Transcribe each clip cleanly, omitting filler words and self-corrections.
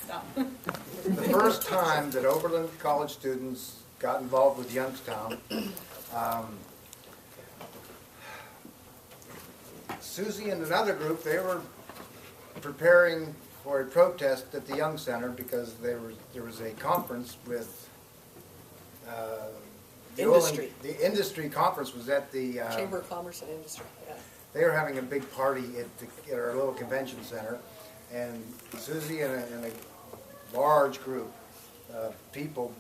Stop. The first time that Oberlin college students got involved with Youngstown, Susie and another group, they were preparing for a protest at the Young Center because there was a conference with Industry. The industry conference was at the Chamber of Commerce and Industry. Yeah. they were having a big party at our little convention center, and Susie and a large group of people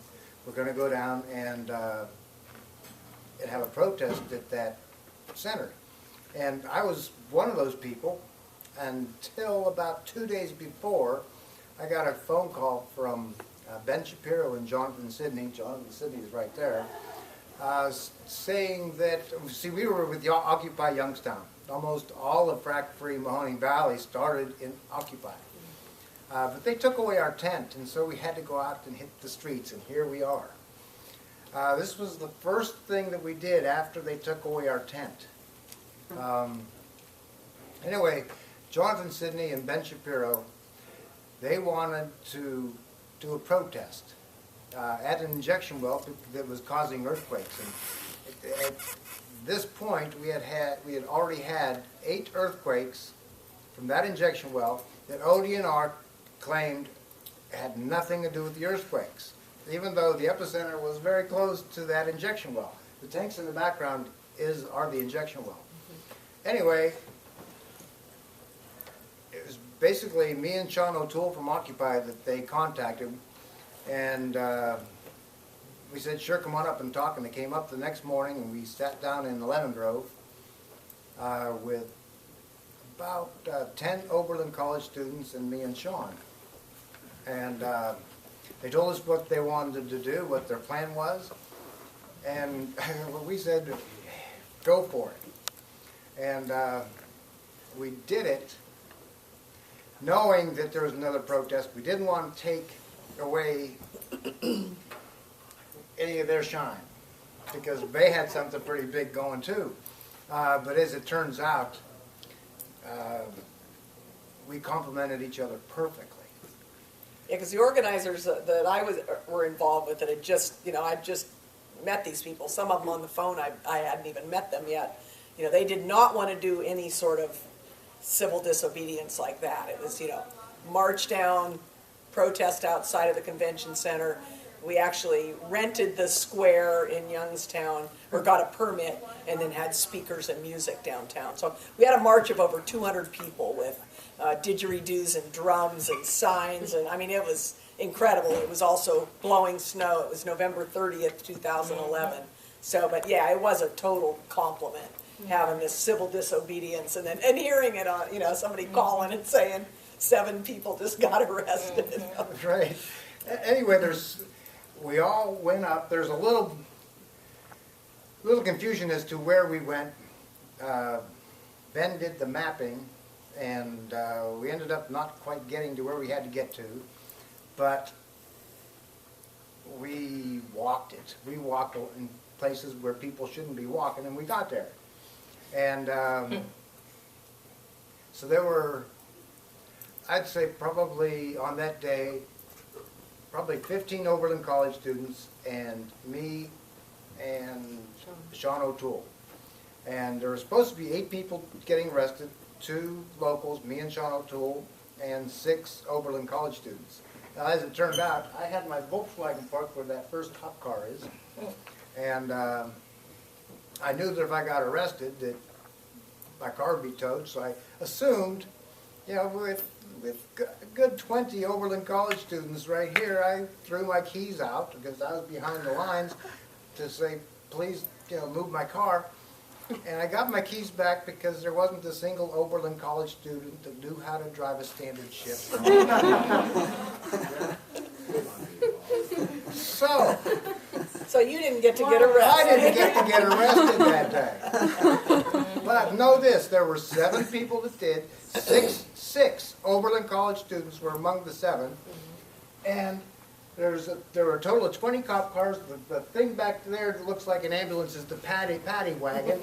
were going to go down and have a protest at that center. And I was one of those people until about 2 days before. I got a phone call from Ben Shapiro and Jonathan Sidney. Jonathan Sidney is right there. Saying that, see, we were with Occupy Youngstown. Almost all of Frackfree, Mahoning Valley started in Occupy. But they took away our tent, and so we had to go out and hit the streets, and here we are. This was the first thing that we did after they took away our tent. Anyway, Jonathan Sidney and Ben Shapiro, they wanted to do a protest at an injection well that was causing earthquakes. And at this point, we had already had 8 earthquakes from that injection well that ODNR claimed had nothing to do with the earthquakes, even though the epicenter was very close to that injection well. The tanks in the background are the injection well. Anyway, it was basically me and Sean O'Toole from Occupy that they contacted, and we said, sure, come on up and talk, and they came up the next morning, and we sat down in the Lemon Grove with about 10 Oberlin college students and me and Sean. And they told us what they wanted to do, what their plan was, and we said, go for it. And we did it knowing that there was another protest. We didn't want to take away any of their shine because they had something pretty big going too. But as it turns out, we complemented each other perfectly. Yeah, because the organizers that were involved with it had just, I'd just met these people. Some of them on the phone, I hadn't even met them yet. They did not want to do any sort of civil disobedience like that. It was, march down, protest outside of the convention center. We actually rented the square in Youngstown, or got a permit, and then had speakers and music downtown. So we had a march of over 200 people with didgeridoos and drums and signs, and I mean, it was incredible. It was also blowing snow. It was November 30th, 2011. So, but yeah, it was a total compliment having this civil disobedience and hearing it on, somebody calling and saying 7 people just got arrested. Right. Anyway, we all went up. There's a little confusion as to where we went. Ben did the mapping, and we ended up not quite getting to where we had to get to, but we walked it. We walked in places where people shouldn't be walking, and we got there. And so there were, I'd say probably on that day, probably 15 Oberlin college students and me and Sean O'Toole. And there were supposed to be 8 people getting arrested, 2 locals, me and Sean O'Toole, and 6 Oberlin college students. Now, as it turned out, I had my Volkswagen parked where that first cop car is. And I knew that if I got arrested that my car would be towed, so I assumed, with a good 20 Oberlin college students right here, I threw my keys out because I was behind the lines to say, please, move my car. And I got my keys back because there wasn't a single Oberlin college student that knew how to drive a standard shift. So you didn't get to get arrested. I didn't get arrested that day. But know this, there were 7 people that did. Six Oberlin college students were among the 7. And there were a total of 20 cop cars. The thing back there that looks like an ambulance is the paddy wagon.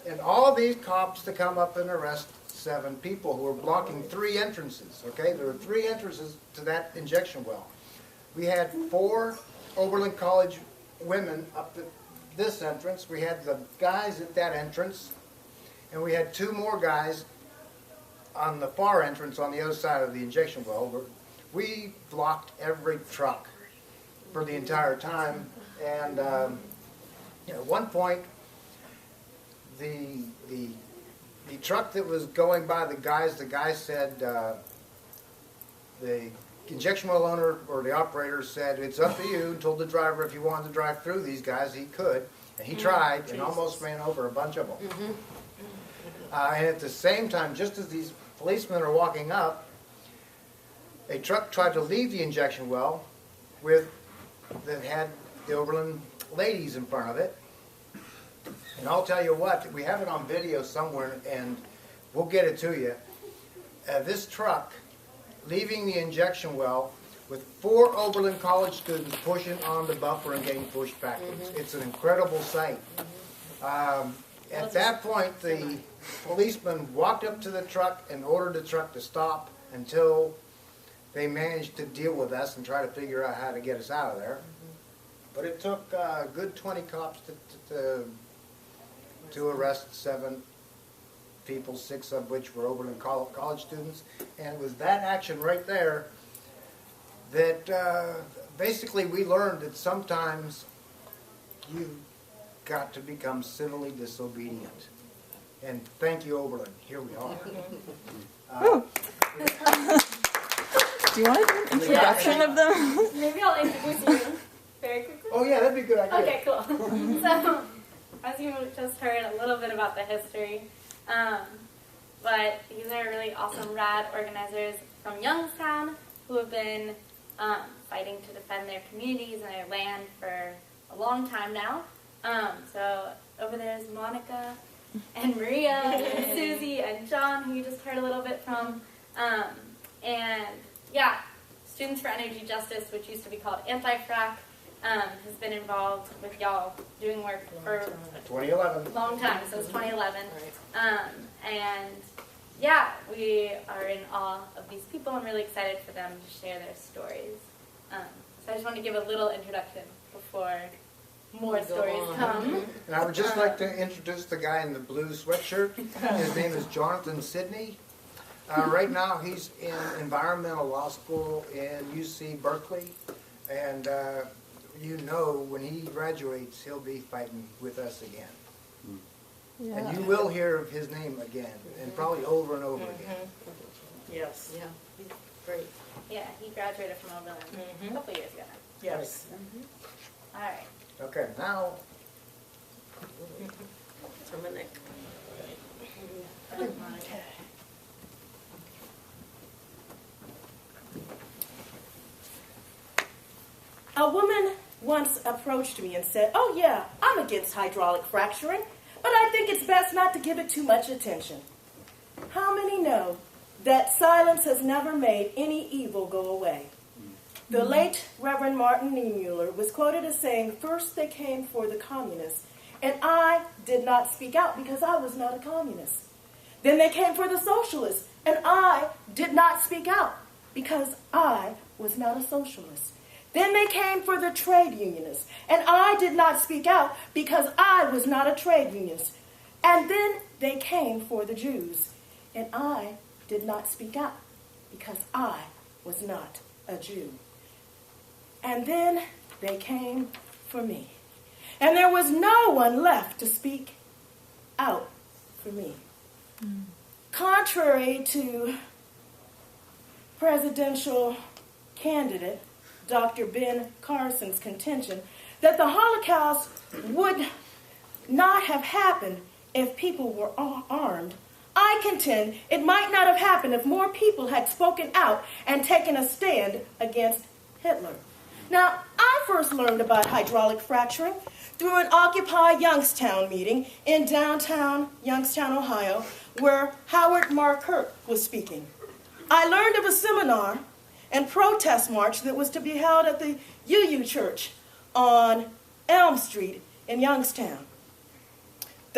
And all these cops to come up and arrest 7 people who were blocking 3 entrances, okay? There were 3 entrances to that injection well. We had 4 Oberlin College women up at this entrance. We had the guys at that entrance, and we had 2 more guys on the far entrance on the other side of the injection well. We blocked every truck for the entire time, and at one point, the truck that was going by the guy said, the injection well owner or the operator said, it's up to you, and told the driver if he wanted to drive through these guys, he could. And he tried and almost ran over a bunch of them. And at the same time, just as these policemen are walking up, a truck tried to leave the injection well that had the Oberlin ladies in front of it. And I'll tell you what, we have it on video somewhere, and we'll get it to you. This truck leaving the injection well with 4 Oberlin College students pushing on the bumper and getting pushed backwards. It's an incredible sight. At that point, the policeman walked up to the truck and ordered the truck to stop until they managed to deal with us and try to figure out how to get us out of there. But it took a good 20 cops to arrest 7 people, 6 of which were Oberlin College students. And it was that action right there that basically we learned that sometimes you've got to become civilly disobedient. And thank you, Oberlin. Here we are. Do you want an introduction of them? Maybe I'll introduce you very quickly. Oh yeah, that'd be a good idea. Okay, cool. So, as you just heard a little bit about the history, but these are really awesome, rad organizers from Youngstown who have been fighting to defend their communities and their land for a long time now. So over there is Monica and Maria and Susie and John, who you just heard a little bit from. And yeah, Students for Energy Justice, which used to be called Anti-Frack, has been involved with y'all doing work for 2011. a long time, since 2011. And yeah, we are in awe of these people and really excited for them to share their stories. So I just want to give a little introduction before more stories come. And I would just like to introduce the guy in the blue sweatshirt. His name is Jonathan Sidney. Right now he's in environmental law school in UC Berkeley. And you know when he graduates, he'll be fighting with us again. Yeah. And you will hear of his name again, and probably over and over again. Yes. Yeah. Great. Yeah, he graduated from Oberlin a couple years ago. Yes. All right. Okay, now. Dominic. Okay. A woman once approached me and said, "Oh yeah, I'm against hydraulic fracturing, but I think it's best not to give it too much attention." How many know that silence has never made any evil go away? The late Reverend Martin Niemöller was quoted as saying, "First they came for the communists, and I did not speak out because I was not a communist. Then they came for the socialists, and I did not speak out because I was not a socialist. Then they came for the trade unionists, and I did not speak out because I was not a trade unionist. And then they came for the Jews, and I did not speak out because I was not a Jew. And then they came for me, and there was no one left to speak out for me." Contrary to presidential candidate Dr. Ben Carson's contention that the Holocaust would not have happened if people were armed, I contend it might not have happened if more people had spoken out and taken a stand against Hitler. Now, I first learned about hydraulic fracturing through an Occupy Youngstown meeting in downtown Youngstown, Ohio, where Howard Markert was speaking. I learned of a seminar and protest march that was to be held at the UU Church on Elm Street in Youngstown.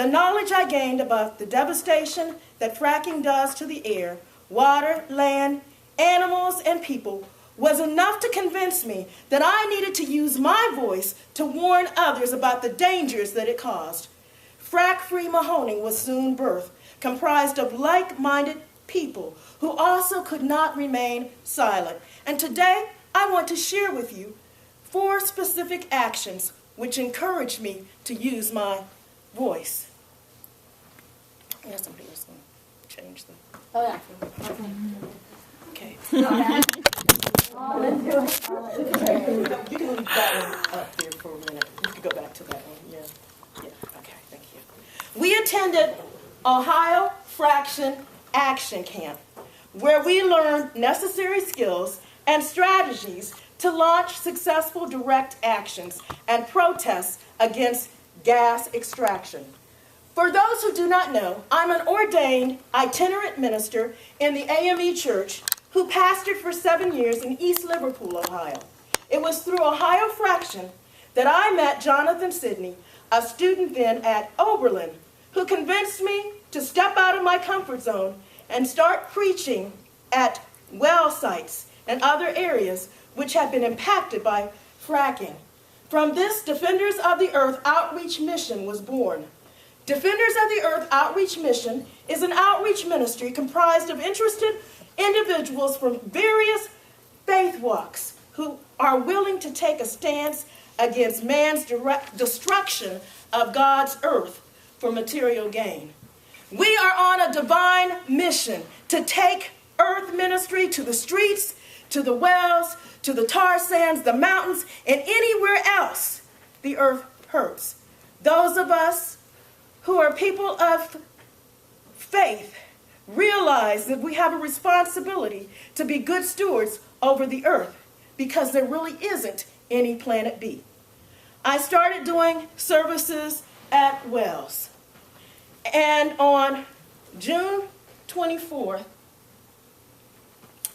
The knowledge I gained about the devastation that fracking does to the air, water, land, animals, and people was enough to convince me that I needed to use my voice to warn others about the dangers that it caused. Frackfree Mahoning was soon birthed, comprised of like-minded people who also could not remain silent. And today, I want to share with you 4 specific actions which encouraged me to use my voice. Yeah, somebody else going to change the... Oh, yeah. Okay. Let's do it. You can leave that one up there for a minute. You can go back to that one. Yeah. Okay, thank you. We attended Ohio Fraction Action Camp, where we learned necessary skills and strategies to launch successful direct actions and protests against gas extraction. For those who do not know, I'm an ordained itinerant minister in the AME Church who pastored for 7 years in East Liverpool, Ohio. It was through Ohio Fraction that I met Jonathan Sidney, a student then at Oberlin, who convinced me to step out of my comfort zone and start preaching at well sites and other areas which had been impacted by fracking. From this, Defenders of the Earth outreach mission was born. Defenders of the Earth outreach mission is an outreach ministry comprised of interested individuals from various faith walks who are willing to take a stance against man's direct destruction of God's earth for material gain. We are on a divine mission to take earth ministry to the streets, to the wells, to the tar sands, the mountains, and anywhere else the earth hurts. Those of us who are people of faith realize that we have a responsibility to be good stewards over the earth because there really isn't any planet B. I started doing services at wells. And on June 24th,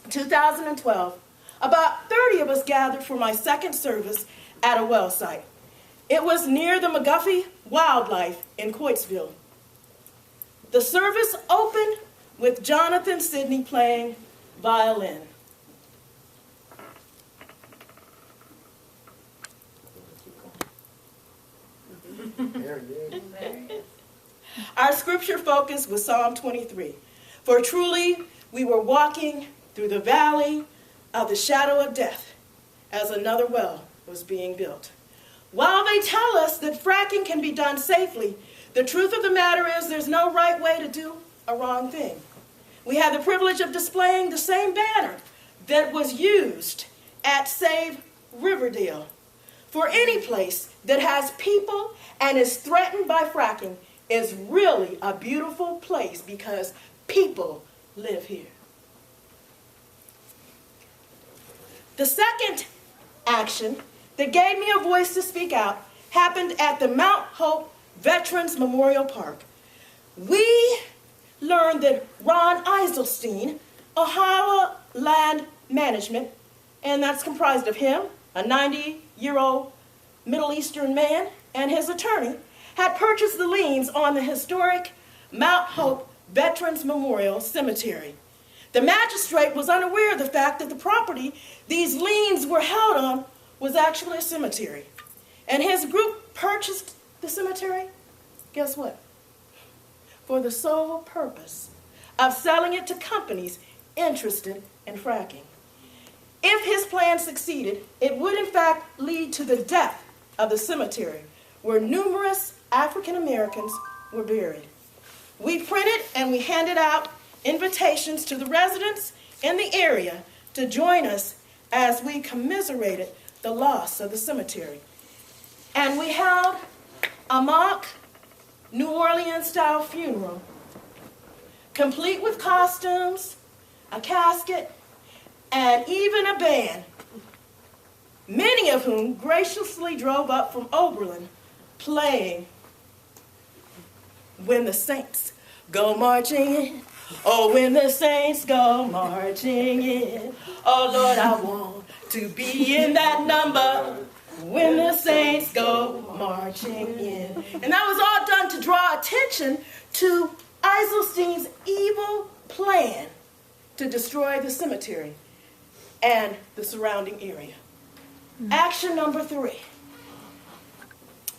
2012, about 30 of us gathered for my second service at a well site. It was near the McGuffey Wildlife in Coatesville. The service opened with Jonathan Sidney playing violin. Our scripture focus was Psalm 23. For truly we were walking through the valley of the shadow of death as another well was being built. While they tell us that fracking can be done safely, the truth of the matter is there's no right way to do a wrong thing. We had the privilege of displaying the same banner that was used at Save Riverdale. For any place that has people and is threatened by fracking is really a beautiful place because people live here. The second action that gave me a voice to speak out happened at the Mount Hope Veterans Memorial Park. We learned that Ron Eiselstein, Ohio Land Management, and that's comprised of him, a 90-year-old Middle Eastern man, and his attorney, had purchased the liens on the historic Mount Hope Veterans Memorial Cemetery. The magistrate was unaware of the fact that the property these liens were held on was actually a cemetery. And his group purchased the cemetery, guess what? For the sole purpose of selling it to companies interested in fracking. If his plan succeeded, it would in fact lead to the death of the cemetery, where numerous African Americans were buried. We printed and we handed out invitations to the residents in the area to join us as we commiserated the loss of the cemetery. And we held a mock New Orleans-style funeral, complete with costumes, a casket, and even a band, many of whom graciously drove up from Oberlin playing When the Saints Go Marching In. Oh, when the saints go marching in. Oh, Lord, I want to be in that number. when the saints go marching in. And that was all done to draw attention to Eiselstein's evil plan to destroy the cemetery and the surrounding area. Action number 3,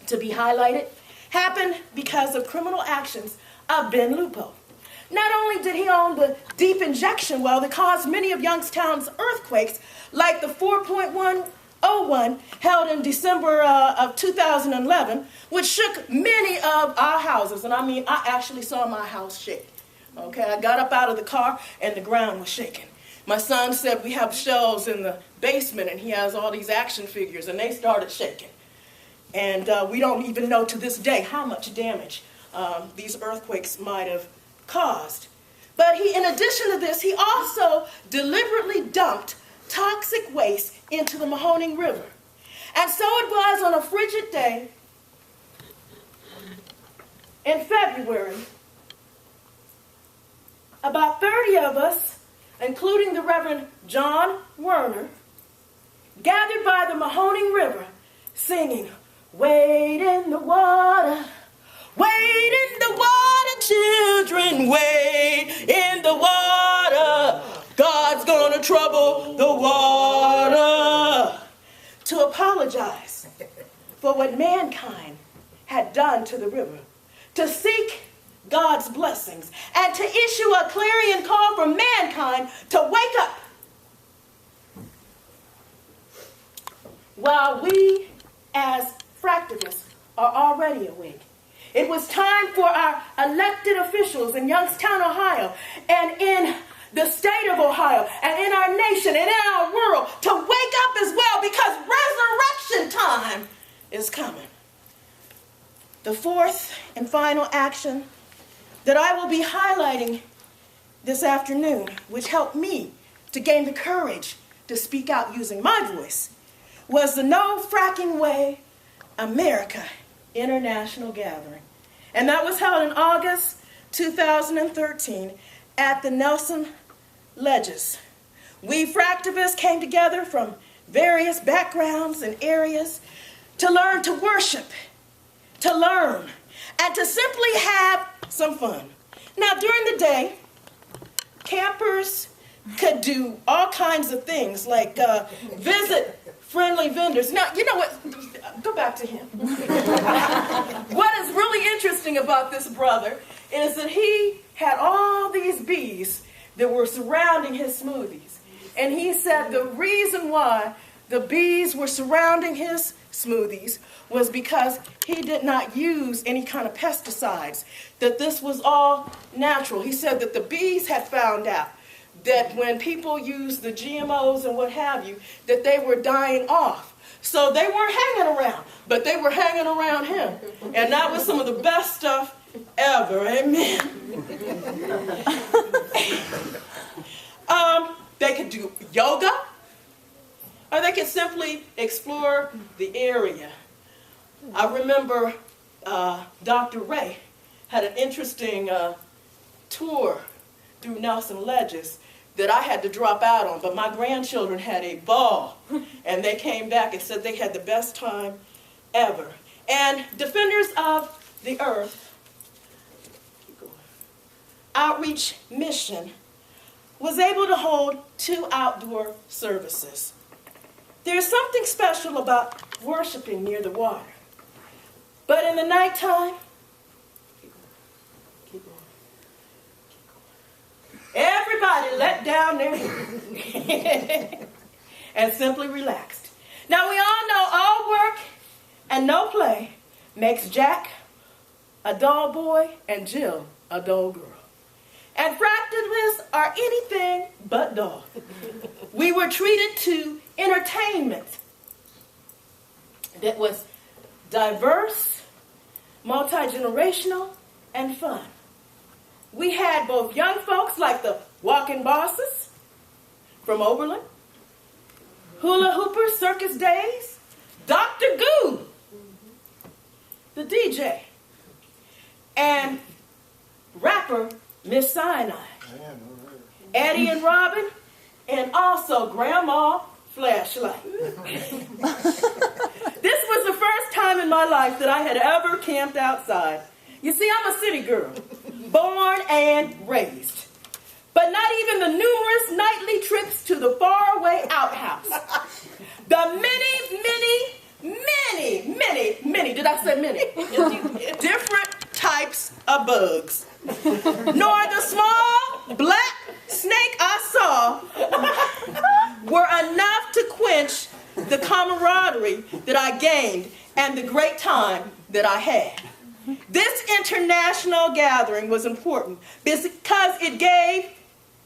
to be highlighted, happened because of criminal actions of Ben Lupo. Not only did he own the deep injection well that caused many of Youngstown's earthquakes, like the 4.101 held in December of 2011, which shook many of our houses. And I mean, I actually saw my house shake. Okay, I got up out of the car and the ground was shaking. My son said we have shelves in the basement and he has all these action figures and they started shaking. And we don't even know to this day how much damage these earthquakes might have caused. But in addition to this, he also deliberately dumped toxic waste into the Mahoning River. And so it was on a frigid day in February, about 30 of us, including the Reverend John Werner, gathered by the Mahoning River singing, "Wade in the water, wade in the water, children, wade in the water. God's gonna trouble the water." To apologize for what mankind had done to the river, to seek God's blessings, and to issue a clarion call for mankind to wake up. While we as fractivists are already awake, it was time for our elected officials in Youngstown, Ohio, and in the state of Ohio, and in our nation, and in our world, to wake up as well, because resurrection time is coming. The fourth and final action that I will be highlighting this afternoon, which helped me to gain the courage to speak out using my voice, was the No Fracking Way America International Gathering. And that was held in August 2013 at the Nelson Ledges. We fractivists came together from various backgrounds and areas to learn to worship, to learn, and to simply have some fun. Now, during the day, campers could do all kinds of things, like visit friendly vendors. Now, you know what? Go back to him. What is really interesting about this brother is that he had all these bees that were surrounding his smoothies. And he said the reason why the bees were surrounding his smoothies was because he did not use any kind of pesticides, that this was all natural. He said that the bees had found out that when people use the GMOs and what have you, that they were dying off. So they weren't hanging around, but they were hanging around him. And that was some of the best stuff ever. Amen. They could do yoga, or they could simply explore the area. I remember Dr. Ray had an interesting tour through Nelson Ledges that I had to drop out on, but my grandchildren had a ball, and they came back and said they had the best time ever. And Defenders of the Earth outreach mission was able to hold 2 outdoor services. There's something special about worshiping near the water. But in the nighttime, everybody let down their head and simply relaxed. Now, we all know all work and no play makes Jack a dull boy and Jill a dull girl. And fractivists are anything but dull. We were treated to entertainment that was diverse, multi-generational, and fun. We had both young folks like the Walking Bosses from Oberlin, Hula Hooper Circus Days, Dr. Goo, the DJ, and rapper Miss Sinai, Eddie and Robin, and also Grandma flashlight. This was the first time in my life that I had ever camped outside. You see, I'm a city girl, born and raised. But not even the numerous nightly trips to the faraway outhouse. The many, did I say many? Different types of bugs. Nor the small black snake I saw were enough to quench the camaraderie that I gained and the great time that I had. This international gathering was important because it gave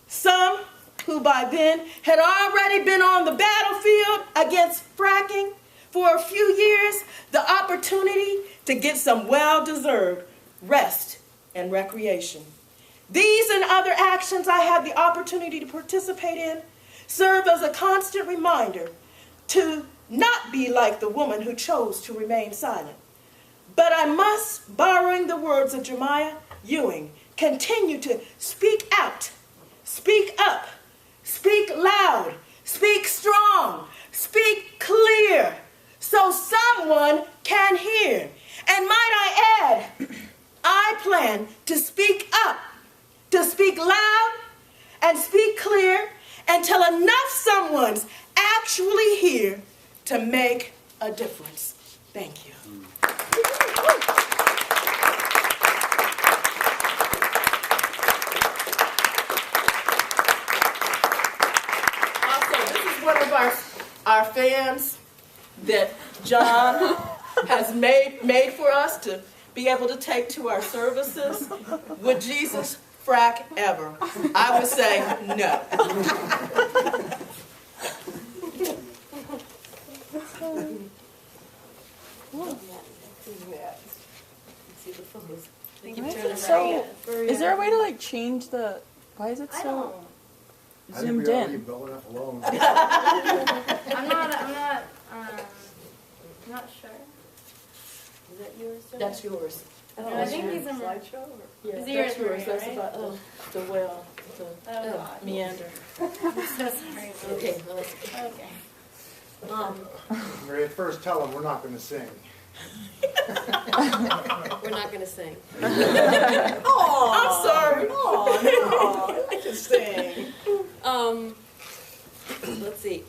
some who by then had already been on the battlefield against fracking for a few years the opportunity to get some well-deserved rest and recreation. These and other actions I had the opportunity to participate in serve as a constant reminder to not be like the woman who chose to remain silent. But I must, borrowing the words of Jeremiah Ewing, continue to speak out, speak up, speak loud, speak strong, speak clear, so someone can hear. And might I add, I plan to speak up, to speak loud and speak clear until enough someone's actually here to make a difference. Thank you. Also, this is one of our fans that John has made for us to be able to take to our services. Would Jesus frack ever? I would say no. So, is there a way to like change the? Why is it so zoomed in? I'm not sure. Is that yours, John? That's yours. No, I think he's in Slideshow? Yeah, Is that's yours, yours. That's right? about the well, the Oh, God. meander. I'm so sorry. Okay, well, Okay. Maria, first tell them we're not going to sing. we're not going to sing. Oh, I'm sorry. Oh, no. I can sing. Let's see.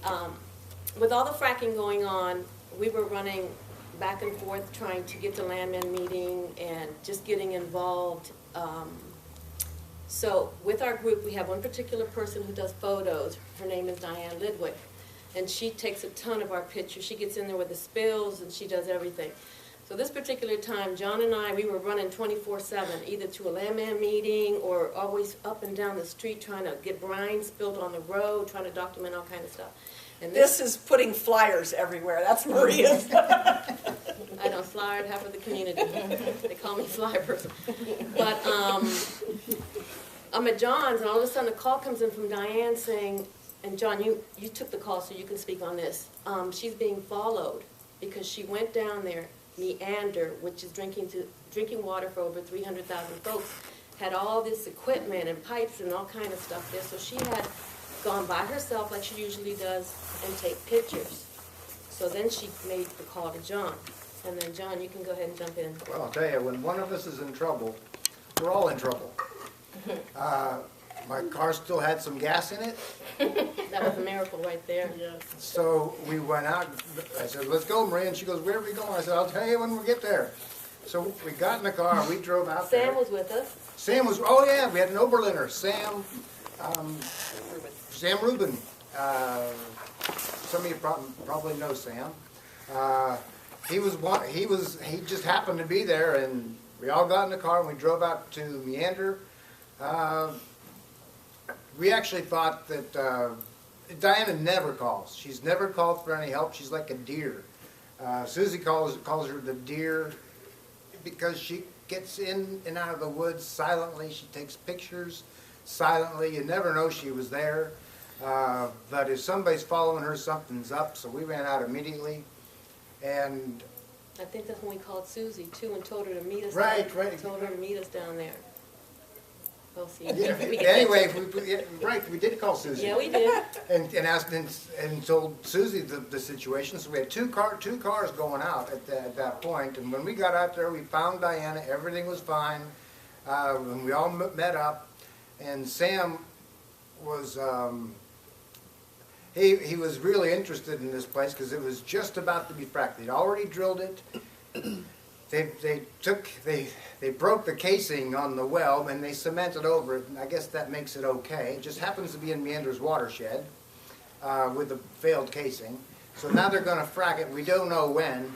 With all the fracking going on, we were running back and forth trying to get the landman meeting and just getting involved. So with our group, we have one particular person who does photos. Her name is Diane Lidwick. And she takes a ton of our pictures. She gets in there with the spills and she does everything. So this particular time, John and I, we were running 24/7, either to a landman meeting or always up and down the street trying to get brine spilled on the road, trying to document all kind of stuff. And This is putting flyers everywhere. That's Maria's. I don't flyer half of the community. They call me flyer person. But I'm at John's, and all of a sudden a call comes in from Diane saying, and John, you took the call so you can speak on this. She's being followed because she went down there, Meander, which is drinking water for over 300,000 folks, had all this equipment and pipes and all kind of stuff there. So she had gone by herself like she usually does and take pictures. So then she made the call to John. And then, John, you can go ahead and jump in. Well, I'll tell you, when one of us is in trouble, we're all in trouble. My car still had some gas in it, That was a miracle right there. so we went out. I said, let's go, Maria. And she goes, where are we going? I said, I'll tell you when we get there. So we got in the car, we drove out there. Sam was with us. Sam was, oh yeah, we had an Oberliner, Sam Rubin. Some of you probably know Sam. He just happened to be there, and we all got in the car and we drove out to Meander. We actually thought that Diana never calls. She's never called for any help. She's like a deer. Susie calls her the deer because she gets in and out of the woods silently. She takes pictures silently. You never know she was there. But if somebody's following her, something's up. So we ran out immediately. And I think that's when we called Susie, too, and told her to meet us. Right. Told her to meet us down there. Well, see, Yeah, we can anyway, get right, we did call to- Susie. Yeah, we did. And asked and told Susie the situation. So we had two cars going out at that point. And when we got out there, we found Diana. Everything was fine. And we all met up. And Sam was he was really interested in this place because it was just about to be fracked. They'd already drilled it. They broke the casing on the well and they cemented over it, and I guess that makes it okay. It just happens to be in Meander's watershed with the failed casing. So now they're going to frack it. We don't know when,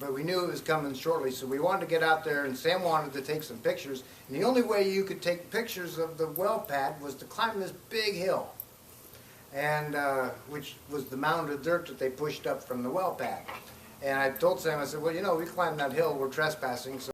but we knew it was coming shortly. So we wanted to get out there, and Sam wanted to take some pictures. And the only way you could take pictures of the well pad was to climb this big hill, and which was the mound of dirt that they pushed up from the well pad. And I told Sam, I said, well, you know, we climbed that hill, we're trespassing. So